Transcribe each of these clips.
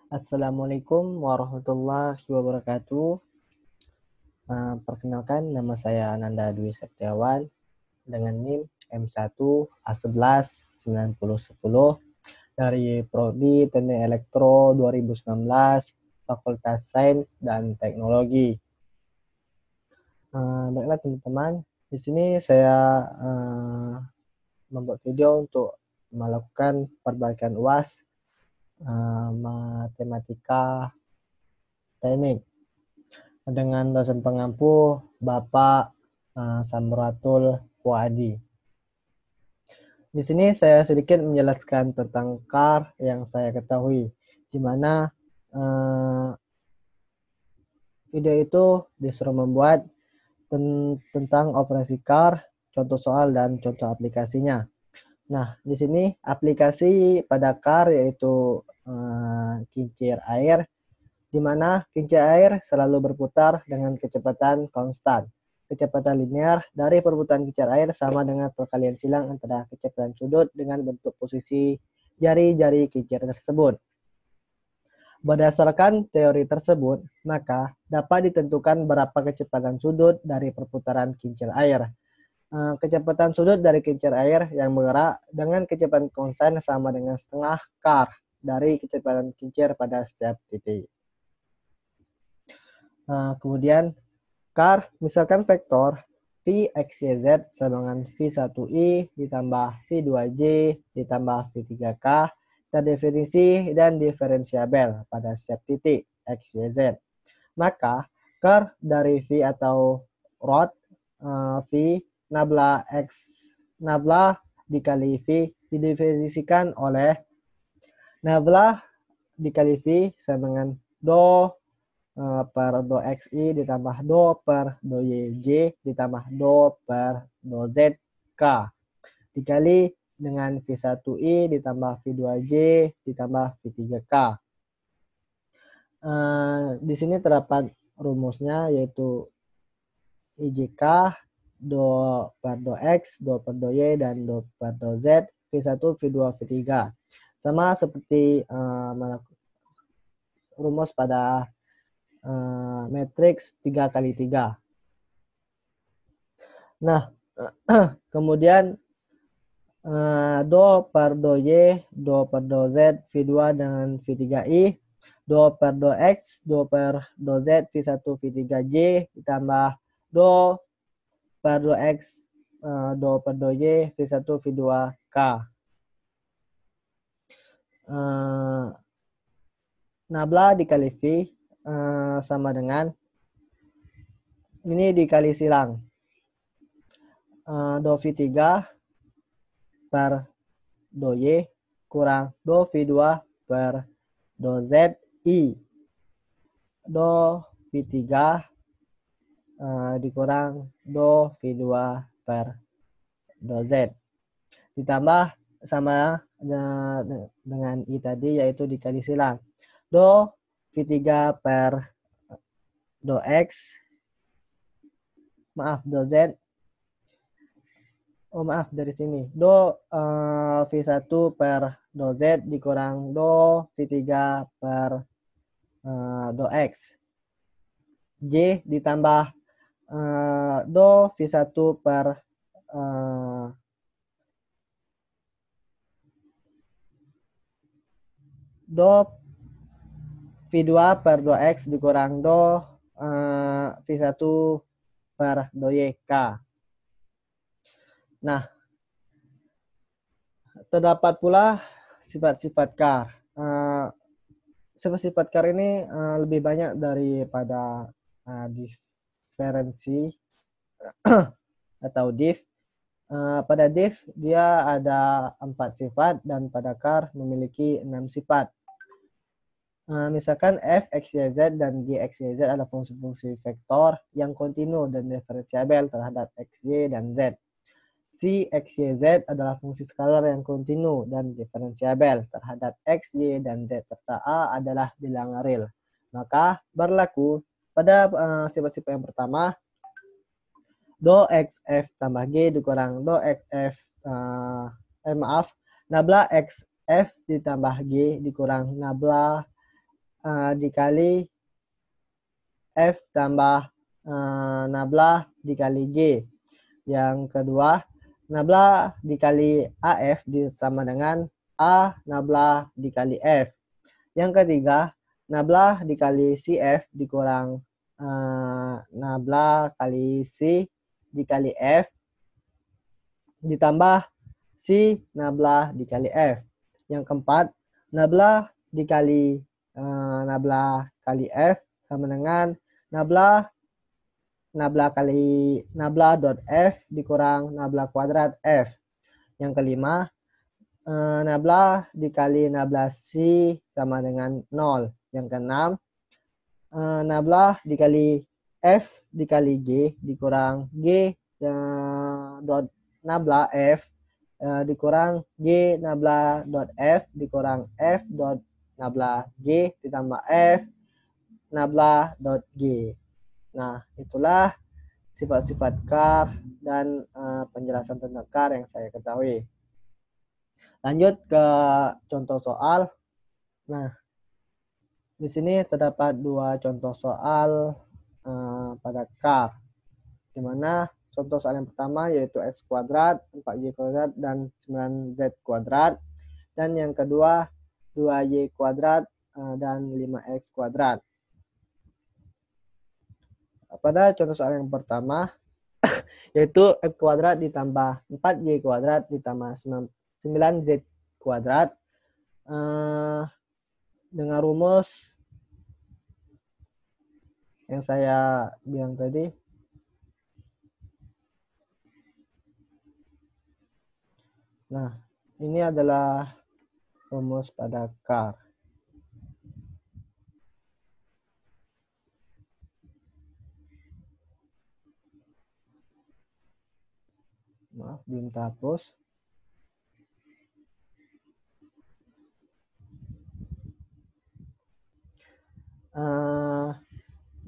Assalamualaikum warahmatullahi wabarakatuh. Perkenalkan, nama saya Ananda Dwi Setiawan dengan NIM M1A119010 dari Prodi Teknik Elektro 2019, Fakultas Sains dan Teknologi. Baiklah teman-teman, di sini saya membuat video untuk melakukan perbaikan UAS Matematika Teknik dengan dosen pengampu Bapak Samratul Fuadi. Di sini saya sedikit menjelaskan tentang CAR yang saya ketahui, di mana video itu disuruh membuat tentang operasi CAR, contoh soal dan contoh aplikasinya. Nah, di sini aplikasi pada CAR yaitu kincir air, di mana kincir air selalu berputar dengan kecepatan konstan. Kecepatan linear dari perputaran kincir air sama dengan perkalian silang antara kecepatan sudut dengan bentuk posisi jari-jari kincir tersebut. Berdasarkan teori tersebut, maka dapat ditentukan berapa kecepatan sudut dari perputaran kincir air. Kecepatan sudut dari kincir air yang bergerak dengan kecepatan konstan sama dengan setengah CAR dari kecepatan kincir pada setiap titik. Kemudian CAR, misalkan vektor V X Y Z sama dengan V1I ditambah V2J ditambah V3K terdefinisi dan diferensiabel pada setiap titik X, Y, Z. Maka CAR dari V atau rod V nabla X nabla dikali V didefinisikan oleh nabla dikali V sama dengan do per do XI ditambah do per do YJ ditambah do per do ZK dikali dengan V1I ditambah V2J ditambah V3K. Di sini terdapat rumusnya yaitu IJK, do per do X, do per do Y, dan do per do Z, V1, V2, V3. Sama seperti rumus pada matriks 3x3. Nah, kemudian do per do Y, do per do Z, V2 dengan V3I, do per do X, do per do Z, V1, V3J, ditambah do per do X, do per do Y, V1, V2K. Nabla dikali V sama dengan ini dikali silang do V3 per do Y kurang do V2 per do Z I do V3 dikurang do V2 per do Z ditambah sama dengan I tadi yaitu dikali silang do V3 per do X do Z dari sini do V1 per do Z dikurang do V3 per do X J ditambah do V1 per do V2 per do X dikurang do V1 per do YK. Nah, terdapat pula sifat-sifat CAR. Sifat-sifat CAR ini lebih banyak daripada diferensi atau diff. Pada diff dia ada 4 sifat dan pada CAR memiliki 6 sifat. Misalkan f, x, y, z, dan g, x, y, z adalah fungsi-fungsi vektor yang kontinu dan diferensiabel terhadap x, y, dan z. Si x, y, z adalah fungsi skalar yang kontinu dan diferensiabel terhadap x, y, dan z, serta a adalah bilangan real. Maka berlaku pada sifat-sifat yang pertama, do x f tambah g dikurang do x f nabla x f ditambah g dikurang nabla dikali F tambah nabla dikali G. Yang kedua, nabla dikali AF sama dengan A nabla dikali F. Yang ketiga, nabla dikali CF dikurang nabla kali C dikali F ditambah C nabla dikali F. Yang keempat, nabla dikali nabla kali F sama dengan nabla kali nabla dot F dikurang nabla kuadrat F. Yang kelima, nabla dikali nabla C sama dengan 0. Yang keenam, nabla dikali F dikali G dikurang G dot nabla F dikurang G nabla dot F dikurang F dot nabla G ditambah F nabla dot G. Nah, itulah sifat-sifat car dan penjelasan tentang car yang saya ketahui. Lanjut ke contoh soal. Nah, di sini terdapat dua contoh soal pada car, di mana contoh soal yang pertama yaitu x kuadrat, 4y kuadrat, dan 9z kuadrat. Dan yang kedua 2y kuadrat dan 5x kuadrat. Pada contoh soal yang pertama yaitu x kuadrat ditambah 4y kuadrat ditambah 9z kuadrat dengan rumus yang saya bilang tadi. Nah, ini adalah rumus pada car. Maaf, belum terhapus.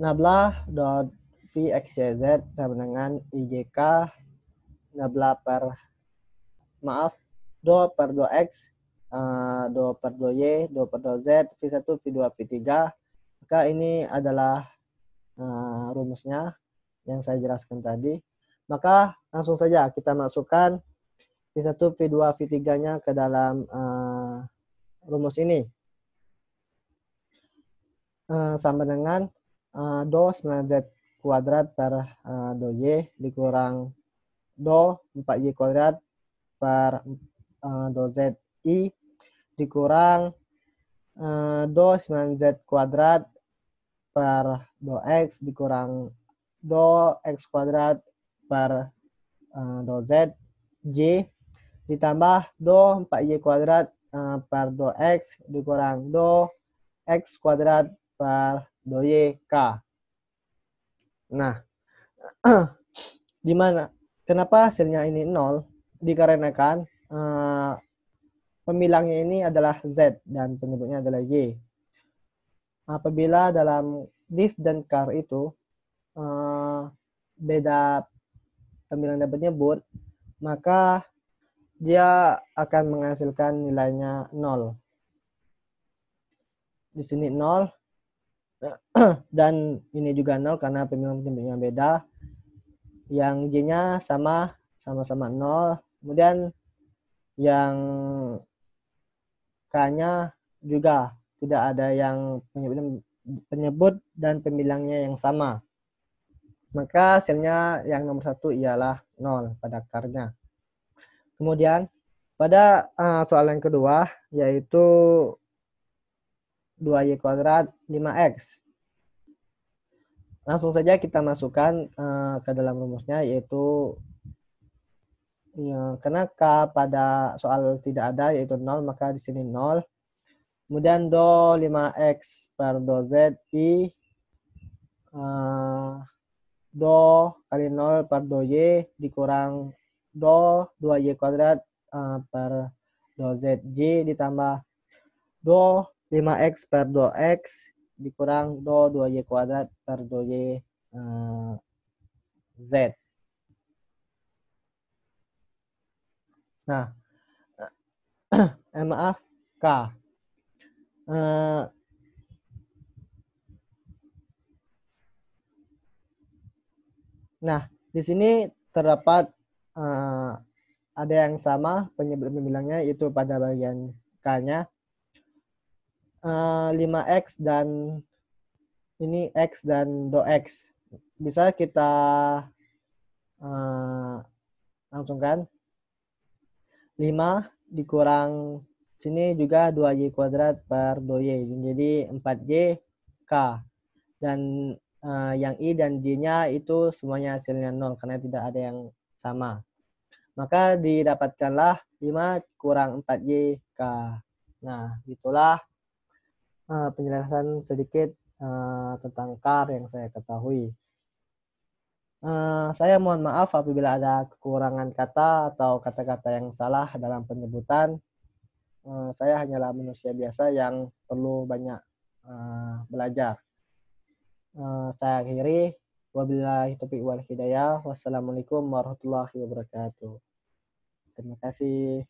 Nabla dot Vxyz sama dengan IJK nabla per do per do X, do per do Y, do per do Z, V1, V2, V3. Maka ini adalah rumusnya yang saya jelaskan tadi. Maka langsung saja kita masukkan V1, V2, V3-nya ke dalam rumus ini. Sama dengan do 9z kuadrat per do Y dikurang do 4y kuadrat per do ZI dikurang do 9z kuadrat per do X dikurang do X kuadrat per do Z J ditambah do 4y kuadrat per do X dikurang do X kuadrat per do Y K. Nah, di mana? Kenapa hasilnya ini 0? Dikarenakan pemilangnya ini adalah Z dan penyebutnya adalah Y. Apabila dalam div dan car itu beda pemilang dan penyebut, maka dia akan menghasilkan nilainya 0. Di sini 0 dan ini juga 0 karena pemilang-penyebutnya beda. Yang J-nya sama-sama 0. Kemudian yang K-nya juga tidak ada yang penyebut dan pemilangnya yang sama. Maka hasilnya yang nomor 1 ialah 0 pada car-nya. Kemudian pada soal yang kedua yaitu 2y kuadrat 5x. Langsung saja kita masukkan ke dalam rumusnya yaitu karena K pada soal tidak ada yaitu 0 maka di sini 0. Kemudian do 5x per do Z I do kali 0 per do Y dikurang do 2y kuadrat per do ZJ ditambah do 5x per do X dikurang do 2y kuadrat per do Y Z. Nah, maaf K. Nah, di sini terdapat ada yang sama pembilangnya, itu pada bagian K-nya 5X dan ini X dan do X. Bisa kita langsungkan. 5 dikurang sini juga 2Y kuadrat per 2Y. Jadi 4Y K. Dan yang I dan J-nya itu semuanya hasilnya 0 karena tidak ada yang sama. Maka didapatkanlah 5 kurang 4Y K. Nah, itulah penjelasan sedikit tentang KAR yang saya ketahui. Saya mohon maaf apabila ada kekurangan kata atau kata-kata yang salah dalam penyebutan. Saya hanyalah manusia biasa yang perlu banyak belajar. Saya akhiri. Wabillahi taufiq wal hidayah. Wassalamualaikum warahmatullahi wabarakatuh. Terima kasih.